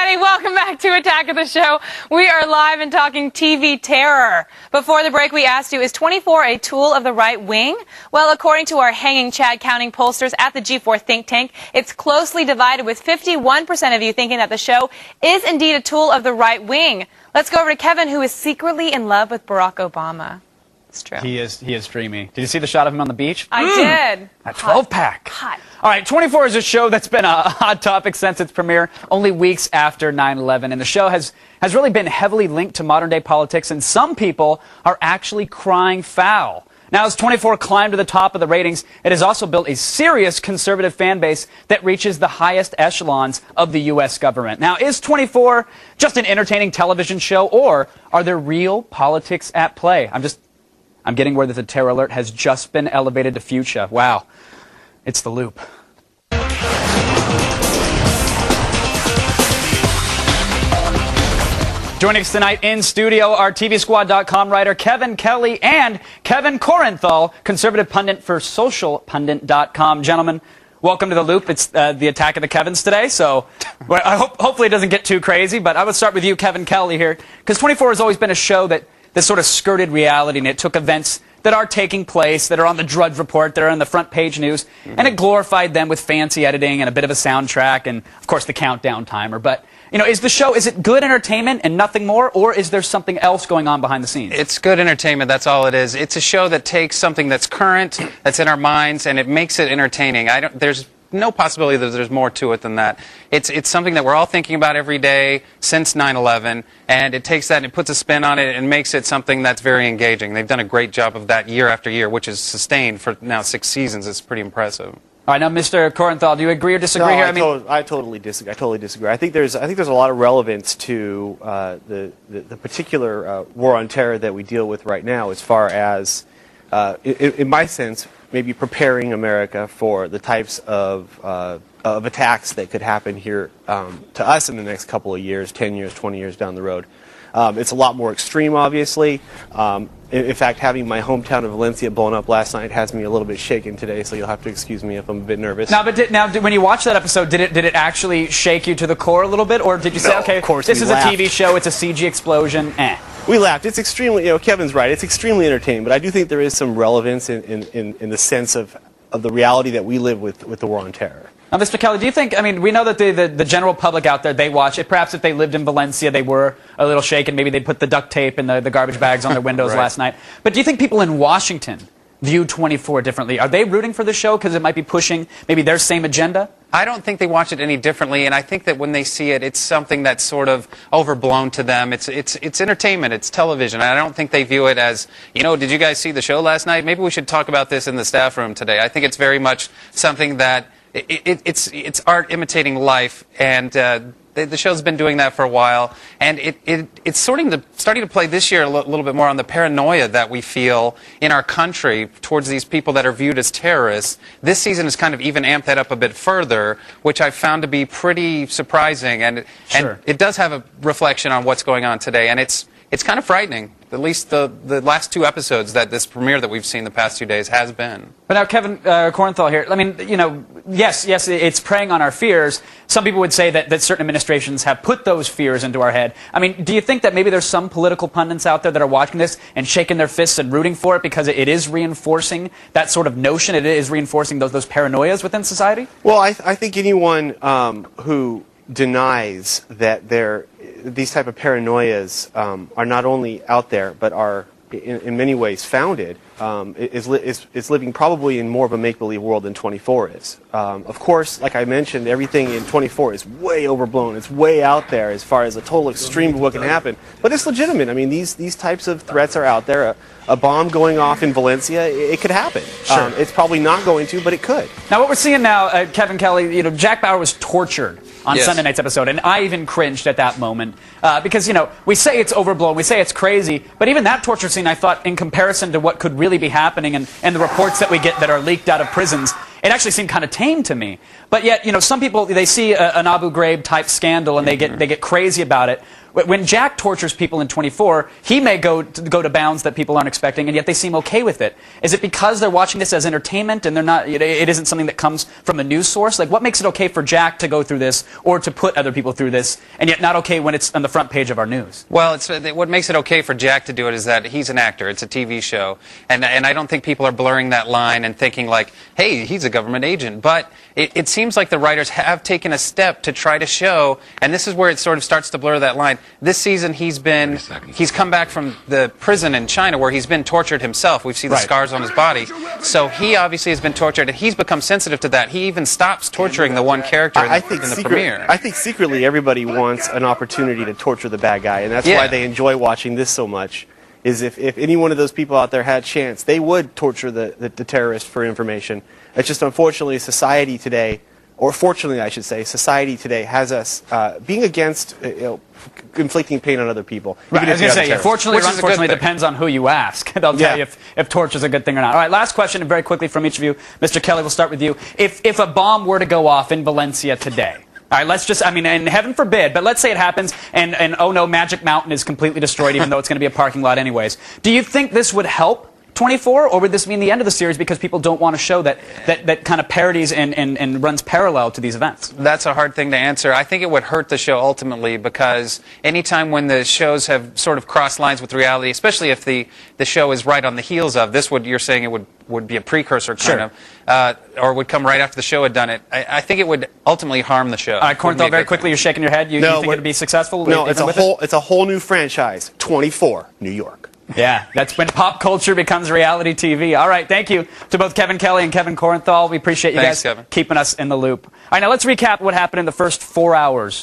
everybody. Welcome back to Attack of the Show. We are live and talking TV terror. Before the break, we asked you, is 24 a tool of the right wing? Well, according to our hanging Chad counting pollsters at the G4 think tank, it's closely divided, with 51% of you thinking that the show is indeed a tool of the right wing. Let's go over to Kevin, who is secretly in love with Barack Obama. It's true. He is dreamy. Did you see the shot of him on the beach? I did. A 12-pack. Hot. All right, 24 is a show that's been a hot topic since its premiere, only weeks after 9/11. And the show has really been heavily linked to modern-day politics, and some people are actually crying foul. Now, as 24 climbed to the top of the ratings, it has also built a serious conservative fan base that reaches the highest echelons of the U.S. government. Now, is 24 just an entertaining television show, or are there real politics at play? I'm getting word that the terror alert has just been elevated to fuchsia. Wow. It's The Loop. Joining us tonight in studio are TVSquad.com writer Kevin Kelly and Kevin Korenthal, conservative pundit for SocialPundit.com. Gentlemen, welcome to The Loop. It's the attack of the Kevins today, so hopefully it doesn't get too crazy. But I would start with you, Kevin Kelly, here, because 24 has always been a show that sort of skirted reality, and it took events that are taking place, that are on the Drudge Report, that are on the front page news, and it glorified them with fancy editing and a bit of a soundtrack and, of course, the countdown timer. But, you know, is it good entertainment and nothing more, or is there something else going on behind the scenes? It's good entertainment, that's all it is. It's a show that takes something that's current, that's in our minds, and it makes it entertaining. There's no possibility that there's more to it than that. It's something that we're all thinking about every day since 9/11, and it takes that and it puts a spin on it and makes it something that's very engaging. They've done a great job of that year after year, which is sustained for now 6 seasons. It's pretty impressive. All right, now, Mr. Korenthal, do you agree or disagree here? I totally disagree. I think there's a lot of relevance to the particular war on terror that we deal with right now, as far as, in my sense, maybe preparing America for the types of attacks that could happen here to us in the next couple of years, 10 years, 20 years down the road. It's a lot more extreme, obviously. In fact, having my hometown of Valencia blown up last night has me a little bit shaken today, so you'll have to excuse me if I'm a bit nervous. Now, when you watched that episode, did it actually shake you to the core a little bit, or did you say, okay, this is a TV show, it's a CG explosion, We laughed. It's extremely, Kevin's right, it's extremely entertaining, but I do think there is some relevance in the sense of the reality that we live with the war on terror. Now, Mr. Kelly, do you think, I mean, we know that the general public out there, they watch it. Perhaps if they lived in Valencia, they were a little shaken. Maybe they put the duct tape and the garbage bags on their windows Right. last night. But do you think people in Washington view 24 differently? Are they rooting for the show because it might be pushing maybe their same agenda? I don't think they watch it any differently, and I think that when they see it, it's something that's sort of overblown to them. It's entertainment, it's television, and I don't think they view it as, you know, did you guys see the show last night? Maybe we should talk about this in the staff room today. I think it's very much something that it's art imitating life, and the show's been doing that for a while, and it's starting to play this year a little bit more on the paranoia that we feel in our country towards these people that are viewed as terrorists. This season has kind of even amped that up a bit further, which I found to be pretty surprising, and it does have a reflection on what's going on today, and it's kind of frightening. At least the last 2 episodes that this premiere that we've seen the past 2 days has been. But now, Kevin Korenthal here, I mean, you know, yes, it's preying on our fears. Some people would say that certain administrations have put those fears into our head. I mean, do you think that maybe there's some political pundits out there that are watching this and shaking their fists and rooting for it because it is reinforcing that sort of notion, it is reinforcing those paranoias within society? Well, I think anyone who denies that these type of paranoias are not only out there but are in many ways founded is living probably in more of a make-believe world than 24 is. Of course, like I mentioned, everything in 24 is way overblown. It's way out there as far as a total extreme of what can happen. But it's legitimate. I mean, these types of threats are out there. A bomb going off in Valencia, it could happen. Sure. It's probably not going to, but it could. Now, what we're seeing now, Kevin Kelly, you know, Jack Bauer was tortured on Yes. Sunday night's episode, and I even cringed at that moment because, you know, we say it's overblown, we say it's crazy, but even that torture scene, I thought, in comparison to what could really be happening and the reports that we get that are leaked out of prisons, it actually seemed kind of tame to me. But yet, you know, some people, they see an Abu Ghraib type scandal and they get crazy about it. When Jack tortures people in 24, he may go to bounds that people aren't expecting, and yet they seem okay with it. Is it because they're watching this as entertainment and they're not? It isn't something that comes from a news source? Like, what makes it okay for Jack to go through this or to put other people through this, and yet not okay when it's on the front page of our news? Well, what makes it okay for Jack to do it is that he's an actor. It's a TV show. And I don't think people are blurring that line and thinking like, hey, he's a government agent. But it seems like the writers have taken a step to try to show, and this is where it sort of starts to blur that line. This season he's come back from the prison in China where he's been tortured himself. We've seen the scars on his body. So he obviously has been tortured, and he's become sensitive to that. He even stops torturing the one character in the premiere. I think secretly everybody wants an opportunity to torture the bad guy, and that's why they enjoy watching this so much. Is if any one of those people out there had a chance, they would torture the terrorist for information. It's just unfortunately society today, or fortunately I should say, society today has us being against inflicting pain on other people. Right, I was going to say, fortunately or unfortunately, it depends on who you ask. They'll tell you if torture is a good thing or not. All right, last question, and very quickly from each of you. Mr. Kelly, we'll start with you. If a bomb were to go off in Valencia today, all right, let's just, I mean, and heaven forbid, but let's say it happens and oh no, Magic Mountain is completely destroyed even though it's going to be a parking lot anyways. Do you think this would help 24, or would this mean the end of the series because people don't want to show that kind of parodies and runs parallel to these events? That's a hard thing to answer. I think it would hurt the show ultimately because anytime when the shows have sort of crossed lines with reality, especially if the show is right on the heels of, you're saying it would be a precursor kind of, or would come right after the show had done it. I think it would ultimately harm the show. All right, Cornthal, very quickly, you're shaking your head. You think it would be successful? No, it's a whole new franchise, 24, New York. Yeah, that's when pop culture becomes reality TV. All right, thank you to both Kevin Kelly and Kevin Cornthal. We appreciate you guys keeping us in the loop. All right, now let's recap what happened in the first 4 hours